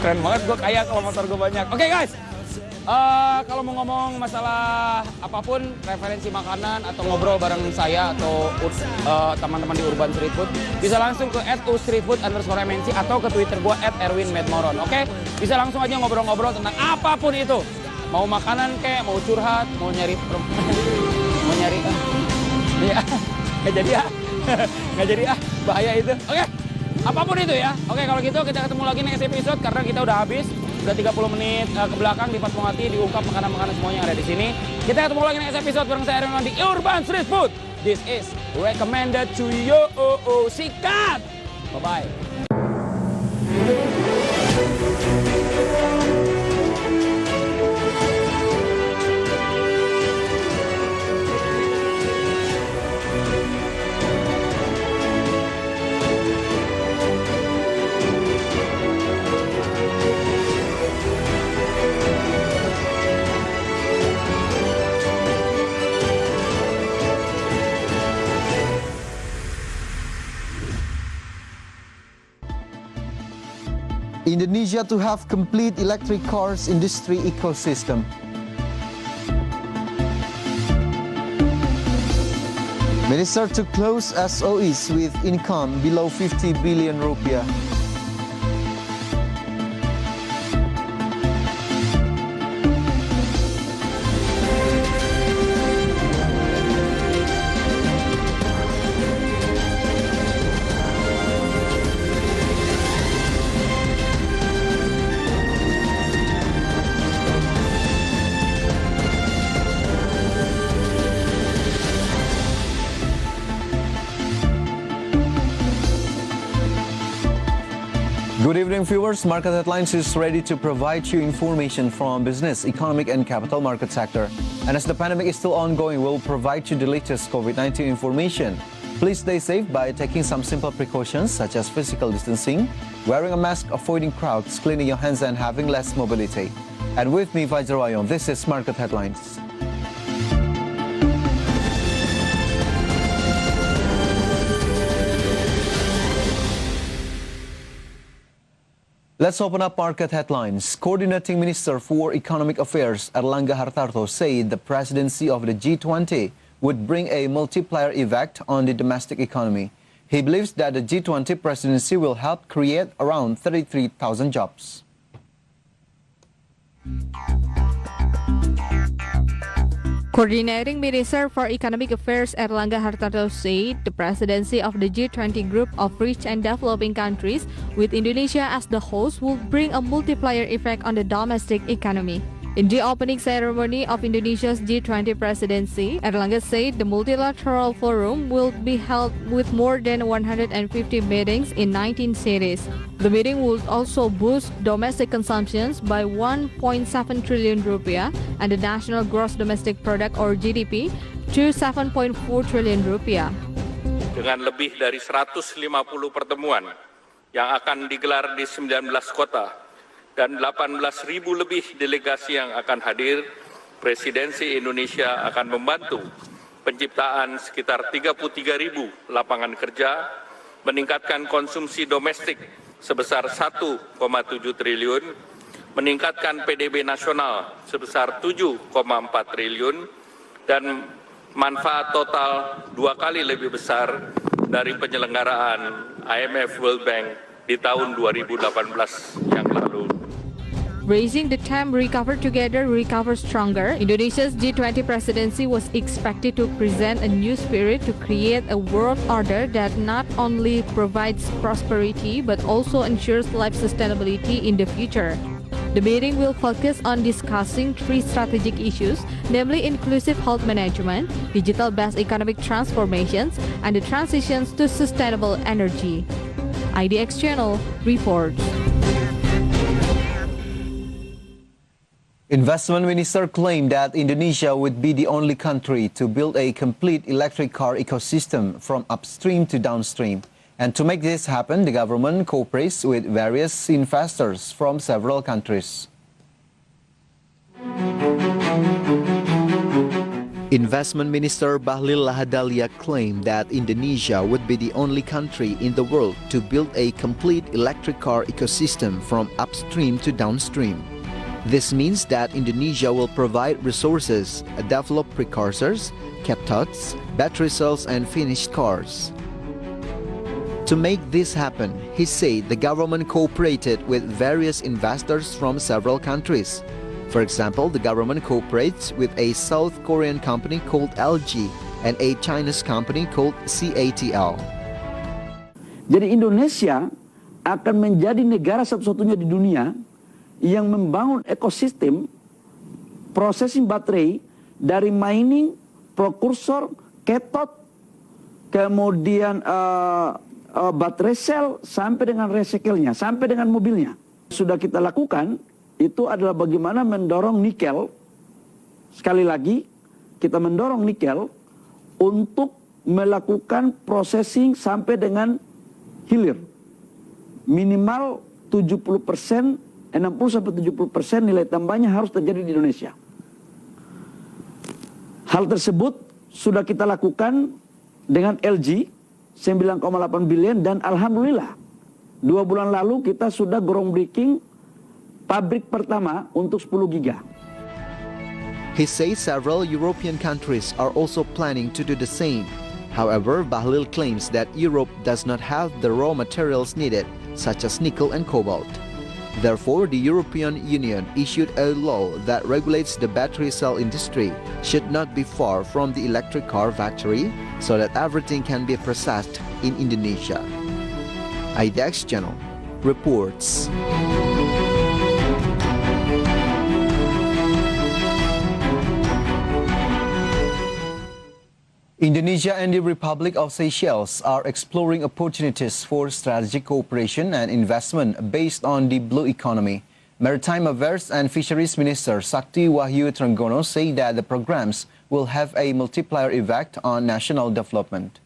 Keren banget, gue kaya kalau motor gue banyak. Oke guys, kalau mau ngomong masalah apapun, referensi makanan atau ngobrol bareng saya atau teman-teman di Urban Street Food, bisa langsung ke @streetfood_mnc atau ke Twitter gue @erwinmedmoron. Oke, bisa langsung aja ngobrol-ngobrol tentang apapun itu. Mau makanan kayak, mau curhat, mau nyari ya, nggak jadi bahaya itu. Oke, apapun itu ya. Oke, kalau gitu kita ketemu lagi next episode karena kita udah habis. Udah 30 menit ke belakang di Fatmawati diungkap makanan-makanan semuanya yang ada di sini. Kita ketemu lagi next episode bareng saya Erwin di Urban Street Food. This is recommended to you. Sikat. Bye-bye. Indonesia to have complete electric cars industry ecosystem. Minister to close SOEs with income below 50 billion rupiah. Good evening viewers, Market Headlines is ready to provide you information from business, economic and capital market sector. And as the pandemic is still ongoing, we'll provide you the latest COVID-19 information. Please stay safe by taking some simple precautions such as physical distancing, wearing a mask, avoiding crowds, cleaning your hands and having less mobility. And with me, Fajar Wayong, this is Market Headlines. Let's open up market headlines. Coordinating Minister for Economic Affairs Erlangga Hartarto said the presidency of the G20 would bring a multiplier effect on the domestic economy. He believes that the G20 presidency will help create around 33,000 jobs. Coordinating Minister for Economic Affairs Erlangga Hartarto said the presidency of the G20 group of rich and developing countries with Indonesia as the host will bring a multiplier effect on the domestic economy. In the opening ceremony of Indonesia's G20 presidency, Erlangga said the multilateral forum will be held with more than 150 meetings in 19 cities. The meeting would also boost domestic consumptions by 1.7 trillion rupiah and the national gross domestic product or GDP to 7.4 trillion rupiah. Dengan lebih dari 150 pertemuan yang akan digelar di 19 kota dan 18.000 lebih delegasi yang akan hadir, Presidensi Indonesia akan membantu penciptaan sekitar 33.000 lapangan kerja, meningkatkan konsumsi domestik sebesar 1,7 triliun, meningkatkan PDB nasional sebesar 7,4 triliun, dan manfaat total 2 kali lebih besar dari penyelenggaraan IMF World Bank di tahun 2018 yang lalu. Raising the term Recover Together, Recover Stronger, Indonesia's G20 presidency was expected to present a new spirit to create a world order that not only provides prosperity but also ensures life sustainability in the future. The meeting will focus on discussing 3 strategic issues, namely inclusive health management, digital-based economic transformations, and the transitions to sustainable energy. IDX Channel reports. Investment Minister claimed that Indonesia would be the only country to build a complete electric car ecosystem from upstream to downstream. And to make this happen, the government cooperates with various investors from several countries. Investment Minister Bahlil Lahadalia claimed that Indonesia would be the only country in the world to build a complete electric car ecosystem from upstream to downstream. This means that Indonesia will provide resources, develop precursors, cathodes, battery cells, and finished cars. To make this happen, he said the government cooperated with various investors from several countries. For example, the government cooperates with a South Korean company called LG and a Chinese company called CATL. Jadi Indonesia akan menjadi negara satu-satunya di dunia yang membangun ekosistem processing baterai dari mining, prekursor, cathode, kemudian baterai sel sampai dengan recycle-nya, sampai dengan mobilnya. Sudah kita lakukan, itu adalah bagaimana mendorong nikel. Sekali lagi, kita mendorong nikel untuk melakukan processing sampai dengan hilir. Minimal 70%, 60-70% nilai tambahnya harus terjadi di Indonesia. Hal tersebut sudah kita lakukan dengan LG 9,8 bilion dan alhamdulillah 2 bulan lalu kita sudah groundbreaking pabrik pertama untuk 10 giga. He says several European countries are also planning to do the same. However, Bahlil claims that Europe does not have the raw materials needed, such as nickel and cobalt. Therefore, the European Union issued a law that regulates the battery cell industry should not be far from the electric car factory so that everything can be processed in Indonesia. IDX Channel reports. Indonesia and the Republic of Seychelles are exploring opportunities for strategic cooperation and investment based on the blue economy. Maritime Affairs and Fisheries Minister Sakti Wahyu Trenggono say that the programs will have a multiplier effect on national development.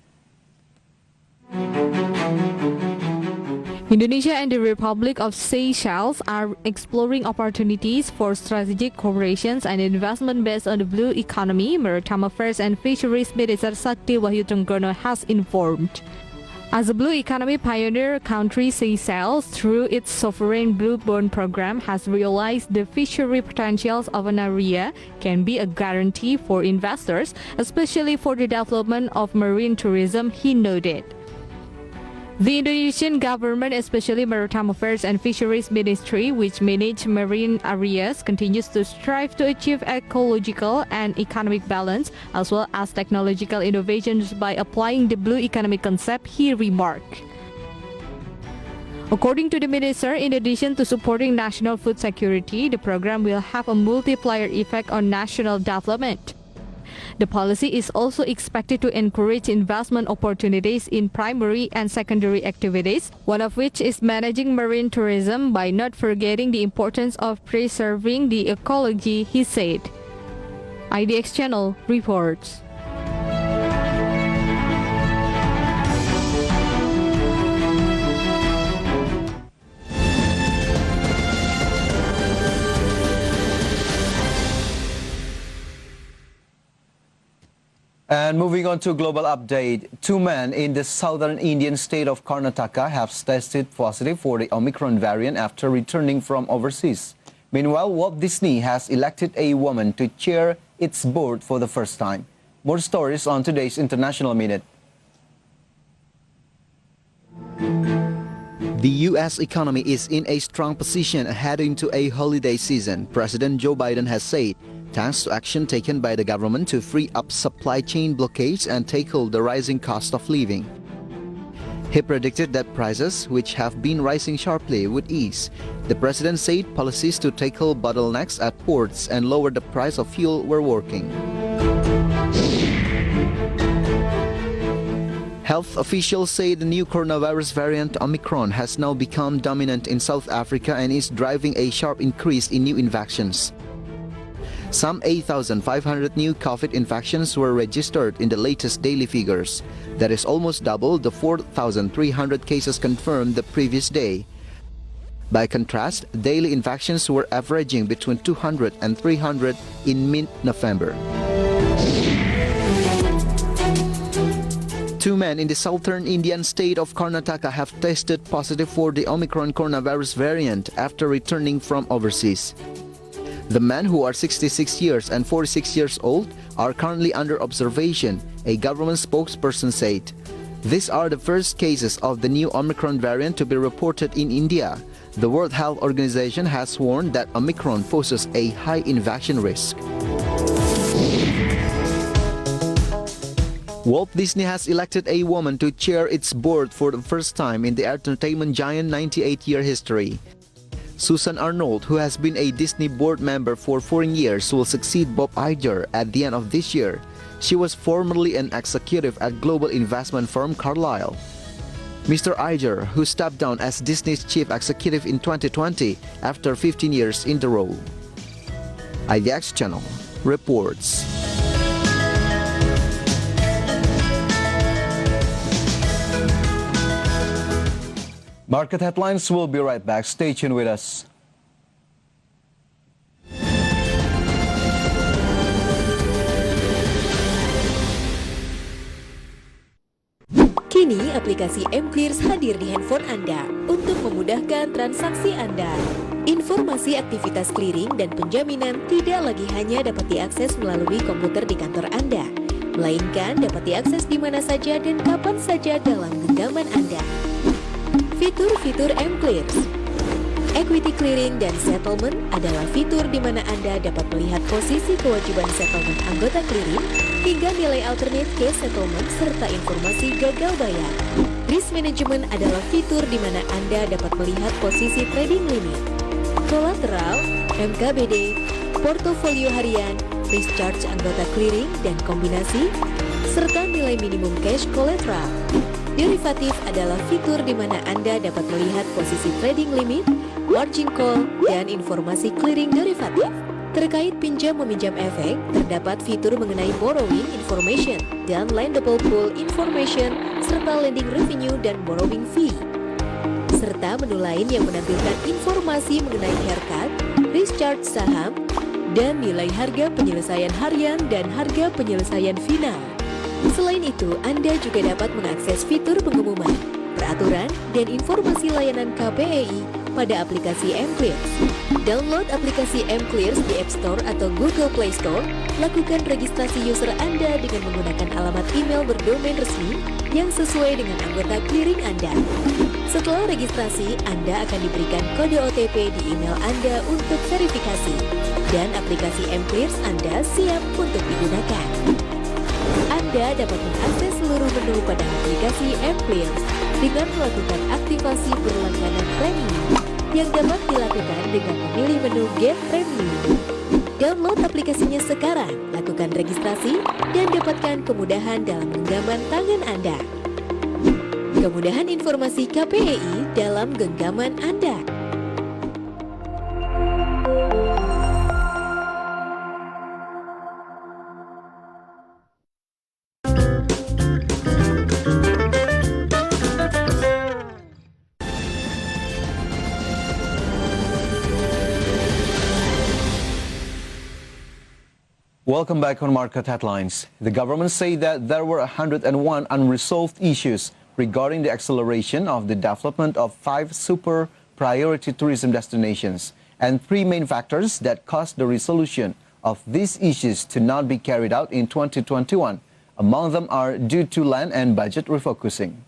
Indonesia and the Republic of Seychelles are exploring opportunities for strategic cooperations and investment based on the blue economy, Maritime Affairs and Fisheries Minister Sakti Wahyu Trenggono has informed. As a blue economy pioneer country, Seychelles, through its sovereign blue bond program, has realized the fishery potentials of an area can be a guarantee for investors, especially for the development of marine tourism, he noted. The Indonesian government, especially Maritime Affairs and Fisheries Ministry, which manage marine areas, continues to strive to achieve ecological and economic balance, as well as technological innovations by applying the blue economic concept, he remarked. According to the minister, in addition to supporting national food security, the program will have a multiplier effect on national development. The policy is also expected to encourage investment opportunities in primary and secondary activities, one of which is managing marine tourism by not forgetting the importance of preserving the ecology, he said. IDX Channel reports. And moving on to global update, 2 men in the southern Indian state of Karnataka have tested positive for the Omicron variant after returning from overseas. Meanwhile, Walt Disney has elected a woman to chair its board for the first time. More stories on today's International Minute. The U.S. economy is in a strong position heading into a holiday season, President Joe Biden has said, thanks to action taken by the government to free up supply chain blockades and tackle the rising cost of living. He predicted that prices, which have been rising sharply, would ease. The president said policies to tackle bottlenecks at ports and lower the price of fuel were working. Health officials say the new coronavirus variant Omicron has now become dominant in South Africa and is driving a sharp increase in new infections. Some 8,500 new COVID infections were registered in the latest daily figures. That is almost double the 4,300 cases confirmed the previous day. By contrast, daily infections were averaging between 200 and 300 in mid-November. 2 men in the southern Indian state of Karnataka have tested positive for the Omicron coronavirus variant after returning from overseas. The men, who are 66 years and 46 years old, are currently under observation, a government spokesperson said. These are the first cases of the new Omicron variant to be reported in India. The World Health Organization has warned that Omicron poses a high infection risk. Walt Disney has elected a woman to chair its board for the first time in the entertainment giant 98-year history. Susan Arnold, who has been a Disney board member for 4 years, will succeed Bob Iger at the end of this year. She was formerly an executive at global investment firm Carlyle. Mr. Iger, who stepped down as Disney's chief executive in 2020 after 15 years in the role. IDX Channel reports. Market headlines will be right back. Stay tuned with us. Kini aplikasi mClears hadir di handphone Anda untuk memudahkan transaksi Anda. Informasi aktivitas clearing dan penjaminan tidak lagi hanya dapat diakses melalui komputer di kantor Anda, melainkan dapat diakses di mana saja dan kapan saja dalam genggaman Anda. Fitur-fitur mClears. Equity clearing dan settlement adalah fitur di mana Anda dapat melihat posisi kewajiban settlement anggota clearing hingga nilai alternate case settlement serta informasi gagal bayar. Risk management adalah fitur di mana Anda dapat melihat posisi trading limit, kolateral, MKBD, portofolio harian, risk charge anggota clearing dan kombinasi, serta nilai minimum cash collateral. Derivatif adalah fitur di mana Anda dapat melihat posisi trading limit, margin call, dan informasi clearing derivatif. Terkait pinjam-meminjam efek, terdapat fitur mengenai borrowing information dan lendable pool information, serta lending revenue dan borrowing fee. Serta menu lain yang menampilkan informasi mengenai haircut, risk charge saham, dan nilai harga penyelesaian harian dan harga penyelesaian final. Selain itu, Anda juga dapat mengakses fitur pengumuman, peraturan, dan informasi layanan KPEI pada aplikasi mClears. Download aplikasi mClears di App Store atau Google Play Store. Lakukan registrasi user Anda dengan menggunakan alamat email berdomain resmi yang sesuai dengan anggota clearing Anda. Setelah registrasi, Anda akan diberikan kode OTP di email Anda untuk verifikasi, dan aplikasi mClears Anda siap untuk digunakan. Anda dapat mengakses seluruh menu pada aplikasi mClears dengan melakukan aktivasi berlangganan premium yang dapat dilakukan dengan memilih menu Get Premium. Download aplikasinya sekarang, lakukan registrasi, dan dapatkan kemudahan dalam genggaman tangan Anda. Kemudahan informasi KPEI dalam genggaman Anda. Welcome back on Market Headlines. The government said that there were 101 unresolved issues regarding the acceleration of the development of 5 super priority tourism destinations and 3 main factors that caused the resolution of these issues to not be carried out in 2021. Among them are due to land and budget refocusing.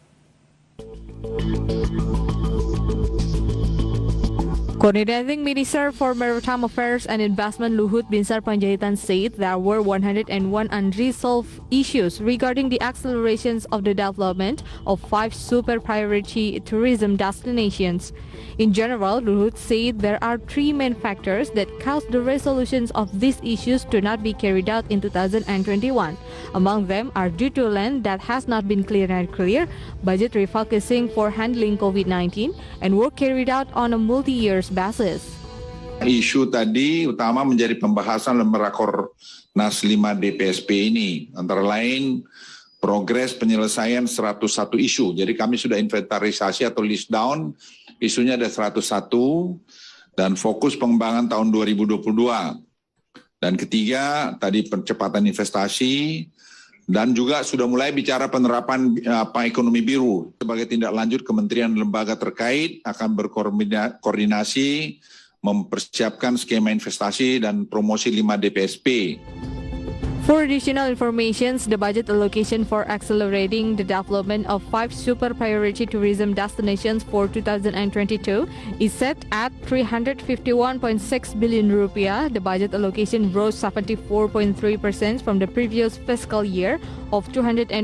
Coordinating Minister for Maritime Affairs and Investment Luhut Binsar Panjaitan said there were 101 unresolved issues regarding the accelerations of the development of 5 super priority tourism destinations. In general, Luhut said there are 3 main factors that caused the resolutions of these issues to not be carried out in 2021. Among them are due to land that has not been clear, budget refocusing for handling COVID-19, and work carried out on a multi-year basis. Isu tadi utama menjadi pembahasan dalam Rakornas 5 DPSP ini, antara lain progres penyelesaian 101 isu. Jadi kami sudah inventarisasi atau list down, isunya ada 101, dan fokus pengembangan tahun 2022. Dan ketiga, tadi percepatan investasi, Dan juga sudah mulai bicara penerapan ekonomi biru. Sebagai tindak lanjut, kementerian dan lembaga terkait akan berkoordinasi mempersiapkan skema investasi dan promosi 5 DPSP. For additional information, the budget allocation for accelerating the development of 5 super priority tourism destinations for 2022 is set at 351.6 billion rupiah. The budget allocation rose 74.3% from the previous fiscal year of 201.7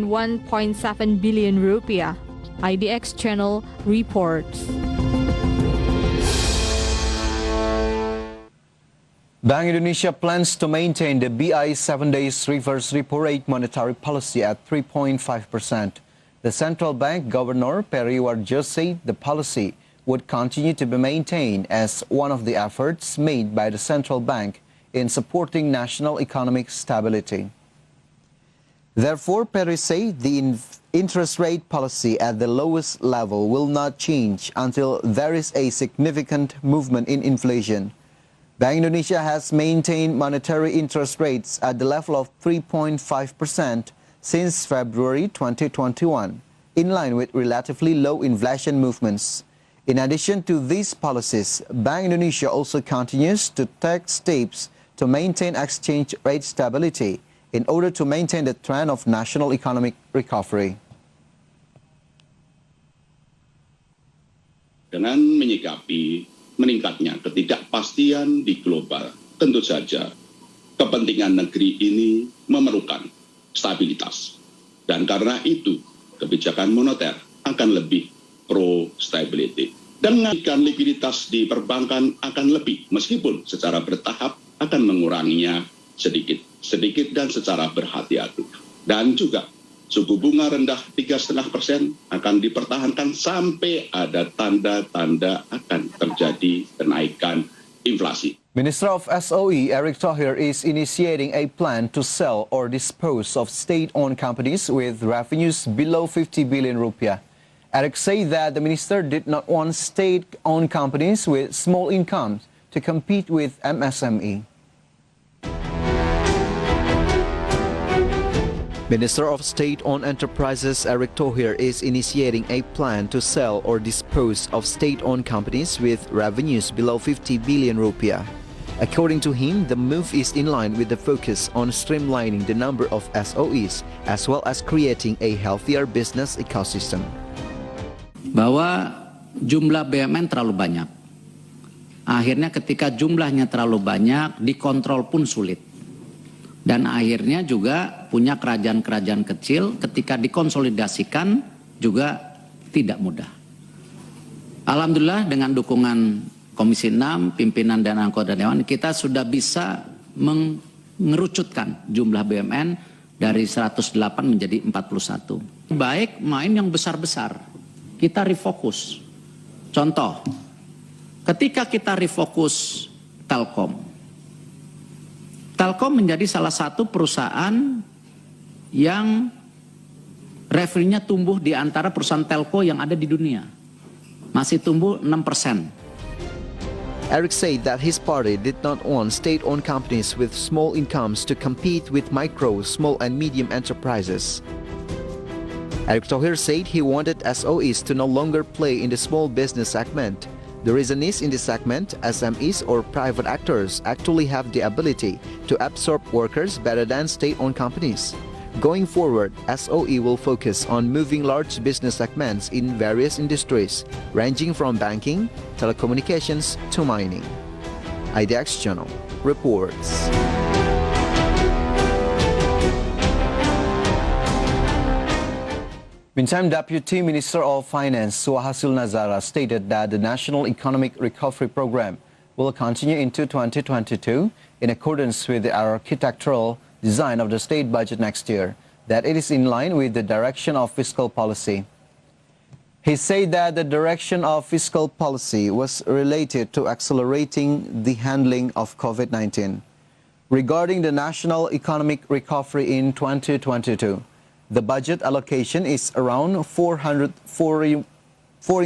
billion rupiah. IDX Channel reports. Bank Indonesia plans to maintain the BI 7 days reverse repo rate monetary policy at 3.5%. The central bank governor Peri Warjo said the policy would continue to be maintained as one of the efforts made by the central bank in supporting national economic stability. Therefore, Peri said the interest rate policy at the lowest level will not change until there is a significant movement in inflation. Bank Indonesia has maintained monetary interest rates at the level of 3.5% since February 2021, in line with relatively low inflation movements. In addition to these policies, Bank Indonesia also continues to take steps to maintain exchange rate stability in order to maintain the trend of national economic recovery. Dengan menyikapi meningkatnya ketidakpastian di global, tentu saja kepentingan negeri ini memerlukan stabilitas. Dan karena itu, kebijakan moneter akan lebih pro-stability. Dengan likuiditas di perbankan akan lebih, meskipun secara bertahap akan menguranginya sedikit dan secara berhati-hati. Dan juga suku bunga rendah 3,5% akan dipertahankan sampai ada tanda-tanda akan terjadi kenaikan inflasi. Minister of SOE Erick Thohir is initiating a plan to sell or dispose of state-owned companies with revenues below 50 billion rupiah. Erick said that the minister did not want state-owned companies with small incomes to compete with MSME. Minister of State-Owned Enterprises Erick Thohir is initiating a plan to sell or dispose of state-owned companies with revenues below 50 billion rupiah. According to him, the move is in line with the focus on streamlining the number of SOEs as well as creating a healthier business ecosystem. Bahwa jumlah BUMN terlalu banyak. Akhirnya ketika jumlahnya terlalu banyak, dikontrol pun sulit. Dan akhirnya juga punya kerajaan-kerajaan kecil ketika dikonsolidasikan juga tidak mudah. Alhamdulillah dengan dukungan Komisi 6, pimpinan dan anggota Dewan, kita sudah bisa mengerucutkan jumlah BUMN dari 108 menjadi 41. Baik main yang besar-besar, kita refokus. Contoh, ketika kita refokus Telkom menjadi salah satu perusahaan yang revenue-nya tumbuh di antara perusahaan telco yang ada di dunia. Masih tumbuh 6%. Erick said that his party did not want state-owned companies with small incomes to compete with micro, small and medium enterprises. Erick Thohir said he wanted SOEs to no longer play in the small business segment. The reason is in this segment, SMEs or private actors actually have the ability to absorb workers better than state-owned companies. Going forward, SOE will focus on moving large business segments in various industries, ranging from banking, telecommunications to mining. IDX Channel reports. Meantime, Deputy Minister of Finance Suhasil Nazara stated that the National Economic Recovery Program will continue into 2022 in accordance with the architectural design of the state budget next year, that it is in line with the direction of fiscal policy. He said that the direction of fiscal policy was related to accelerating the handling of COVID-19. Regarding the national economic recovery in 2022, the budget allocation is around 414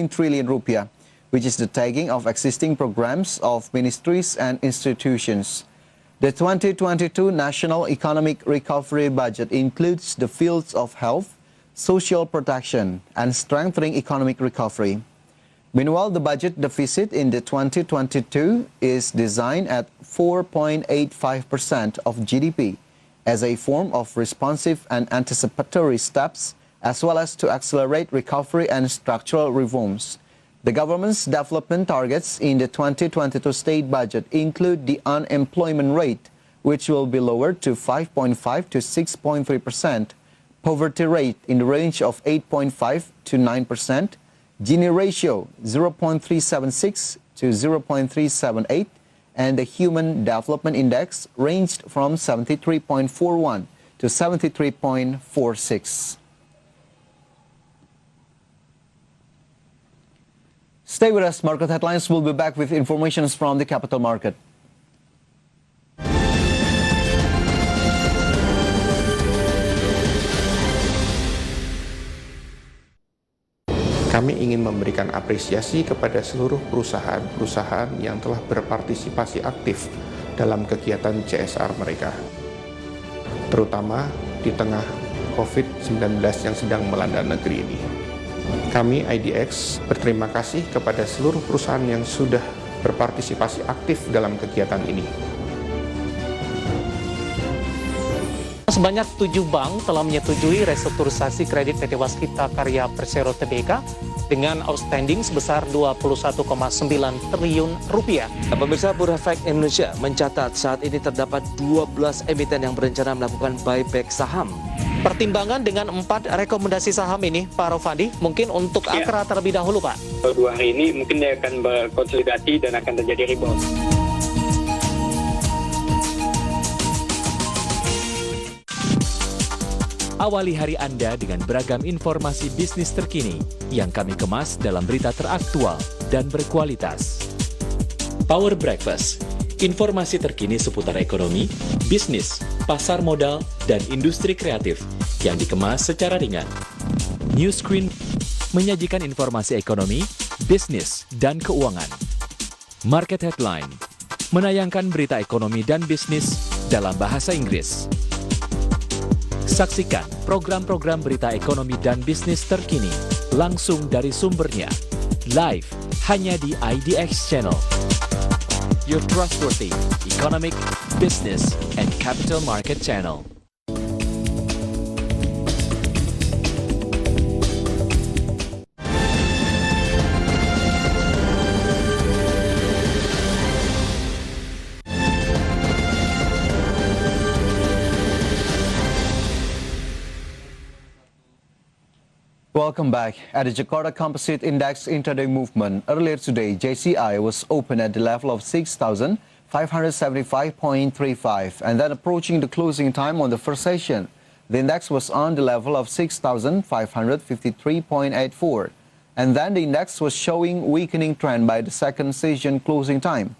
trillion rupiah, which is the tagging of existing programs of ministries and institutions. The 2022 National Economic Recovery Budget includes the fields of health, social protection, and strengthening economic recovery. Meanwhile, the budget deficit in the 2022 is designed at 4.85% of GDP as a form of responsive and anticipatory steps, as well as to accelerate recovery and structural reforms. The government's development targets in the 2022 state budget include the unemployment rate, which will be lowered to 5.5 to 6.3%, poverty rate in the range of 8.5 to 9%, Gini ratio 0.376 to 0.378, and the Human Development Index ranged from 73.41 to 73.46. Stay with us, Market Headlines. We'll be back with information from the capital market. Kami ingin memberikan apresiasi kepada seluruh perusahaan-perusahaan yang telah berpartisipasi aktif dalam kegiatan CSR mereka, terutama di tengah COVID-19 yang sedang melanda negeri ini. Kami IDX berterima kasih kepada seluruh perusahaan yang sudah berpartisipasi aktif dalam kegiatan ini. Sebanyak 7 bank telah menyetujui restrukturisasi kredit PT Waskita Karya Persero Tbk dengan outstanding sebesar 21,9 triliun rupiah. Pemirsa, Bursa Efek Indonesia mencatat saat ini terdapat 12 emiten yang berencana melakukan buyback saham. Pertimbangan dengan 4 rekomendasi saham ini, Pak Rofandi, mungkin untuk akra terlebih dahulu, Pak. 2 hari ini mungkin dia akan berkonsolidasi dan akan terjadi rebound. Awali hari Anda dengan beragam informasi bisnis terkini yang kami kemas dalam berita teraktual dan berkualitas. Power Breakfast, informasi terkini seputar ekonomi, bisnis, pasar modal, dan industri kreatif yang dikemas secara ringan. New Screen menyajikan informasi ekonomi, bisnis, dan keuangan. Market Headline menayangkan berita ekonomi dan bisnis dalam bahasa Inggris. Saksikan program-program berita ekonomi dan bisnis terkini langsung dari sumbernya, live hanya di IDX Channel. Your Trustworthy Economic, Business, and Capital Market Channel. Welcome back. At the Jakarta Composite Index intraday movement, earlier today, JCI was open at the level of 6,575.35, and then approaching the closing time on the first session, the index was on the level of 6,553.84, and then the index was showing weakening trend by the second session closing time.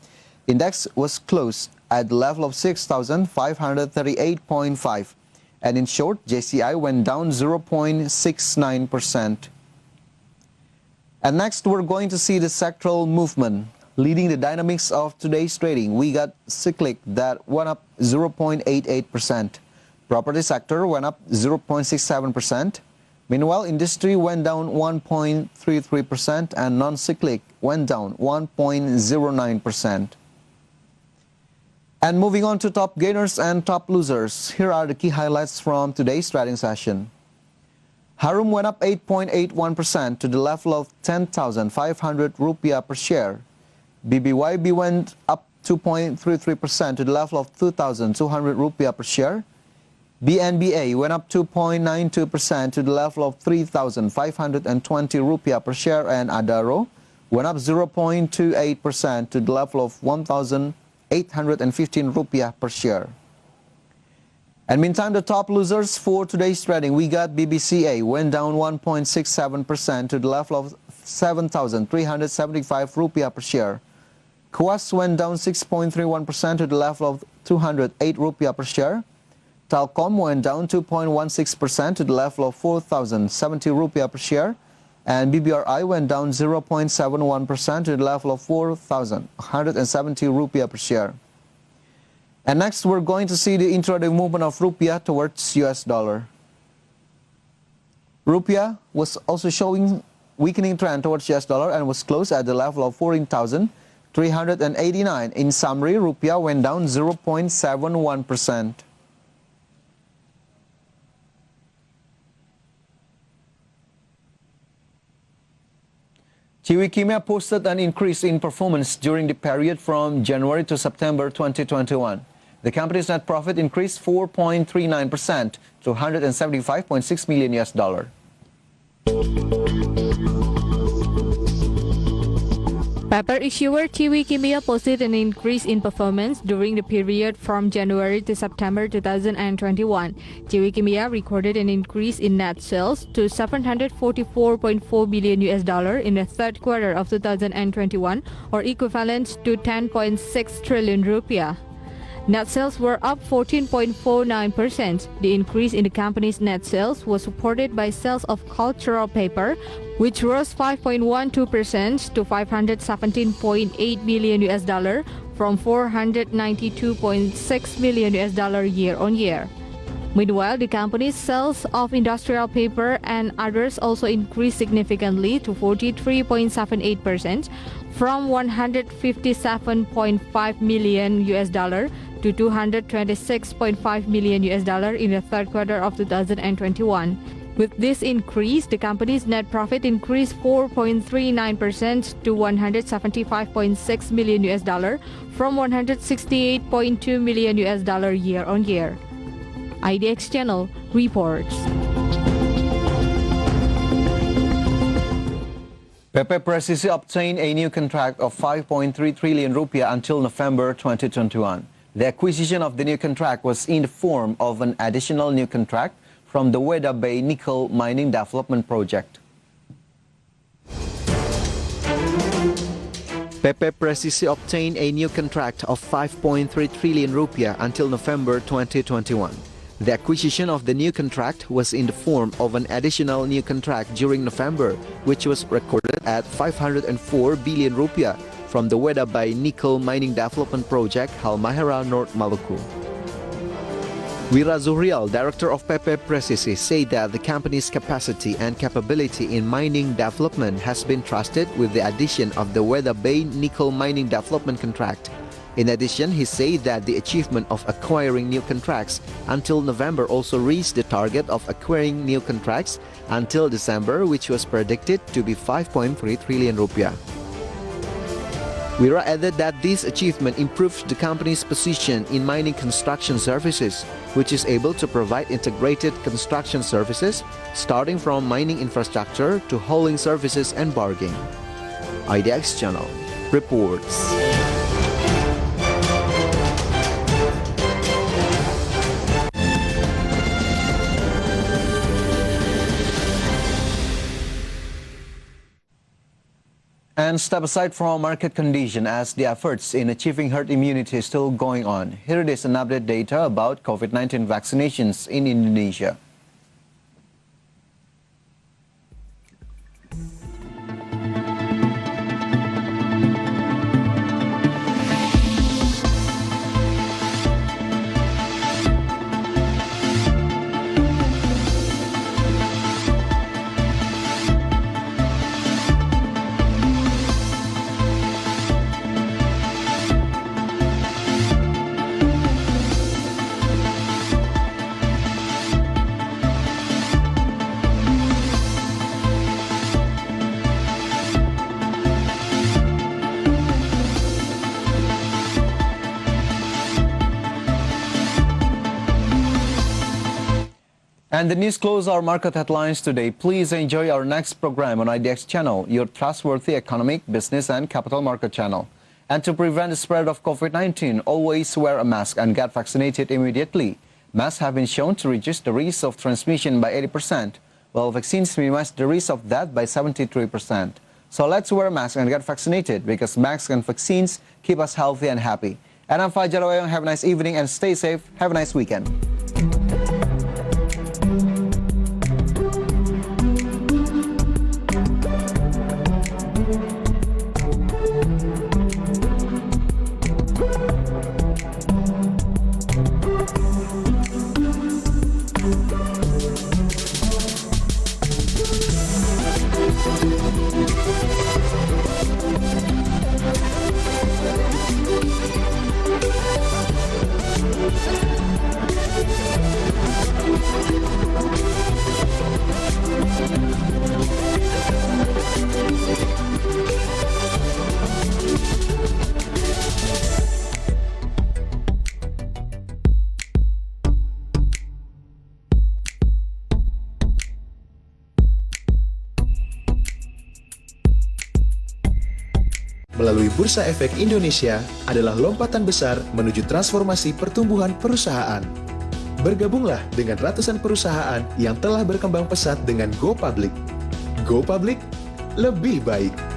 Index was closed at the level of 6,538.5. And in short, JCI went down 0.69%. And next, we're going to see the sectoral movement. Leading the dynamics of today's trading, we got cyclic that went up 0.88%. Property sector went up 0.67%. Meanwhile, industry went down 1.33% and non-cyclic went down 1.09%. And moving on to top gainers and top losers, here are the key highlights from today's trading session. Harum went up 8.81% to the level of 10,500 rupiah per share. BBYB went up 2.33% to the level of 2,200 rupiah per share. BNBA went up 2.92% to the level of 3,520 rupiah per share, and Adaro went up 0.28% to the level of 1,815 rupiah per share. And meantime, the top losers for today's trading, we got BBCA went down 1.67% to the level of 7,375 rupiah per share. Kuas went down 6.31% to the level of 208 rupiah per share. Telkom went down 2.16% to the level of 4,070 rupiah per share. And BBRI went down 0.71% to the level of 4,170 rupiah per share. And next, we're going to see the intraday movement of rupiah towards US dollar. Rupiah was also showing weakening trend towards US dollar and was closed at the level of 14,389. In summary, rupiah went down 0.71%. Ciwi Kimia posted an increase in performance during the period from January to September 2021. The company's net profit increased 4.39% to $175.6 million US. Paper issuer Ciwi Kimia posted an increase in performance during the period from January to September 2021. Ciwi Kimia recorded an increase in net sales to $744.4 billion in the third quarter of 2021, or equivalent to 10.6 trillion rupiah. Net sales were up 14.49%. The increase in the company's net sales was supported by sales of cultural paper, which rose 5.12% to $517.8 million from $492.6 million year on year. Meanwhile, the company's sales of industrial paper and others also increased significantly to 43.78% from $157.5 million to $226.5 million in the third quarter of 2021. With this increase, the company's net profit increased 4.39% to $175.6 million from $168.2 million year on year. IDX Channel reports. PP Presisi obtained a new contract of 5.3 trillion rupiah until November 2021. The acquisition of the new contract was in the form of an additional new contract from the Weda Bay Nickel Mining Development Project. PP Presisi obtained a new contract of 5.3 trillion rupiah until November 2021. The acquisition of the new contract was in the form of an additional new contract during November, which was recorded at 504 billion rupiah from the Weda Bay Nickel Mining Development Project, Halmahera, North Maluku. Wira Zuhrial, director of PP Presisi, said that the company's capacity and capability in mining development has been trusted with the addition of the Weda Bay Nickel Mining Development Contract. In addition, he said that the achievement of acquiring new contracts until November also reached the target of acquiring new contracts until December, which was predicted to be 5.3 trillion rupiah. Wira added that this achievement improves the company's position in mining construction services, which is able to provide integrated construction services, starting from mining infrastructure to hauling services and barging. IDX Channel reports. And step aside from market condition as the efforts in achieving herd immunity is still going on. Here it is an update data about COVID-19 vaccinations in Indonesia. And the news close our market headlines today. Please enjoy our next program on IDX Channel, your trustworthy economic, business and capital market channel. And to prevent the spread of COVID-19, always wear a mask and get vaccinated immediately. Masks have been shown to reduce the risk of transmission by 80%, while vaccines minimize the risk of death by 73%. So let's wear a mask and get vaccinated, because masks and vaccines keep us healthy and happy. And I'm Fajar Wayong. Have a nice evening and stay safe. Have a nice weekend. melalui Bursa Efek Indonesia adalah lompatan besar menuju transformasi pertumbuhan perusahaan. Bergabunglah dengan ratusan perusahaan yang telah berkembang pesat dengan Go Public. Go Public, lebih baik.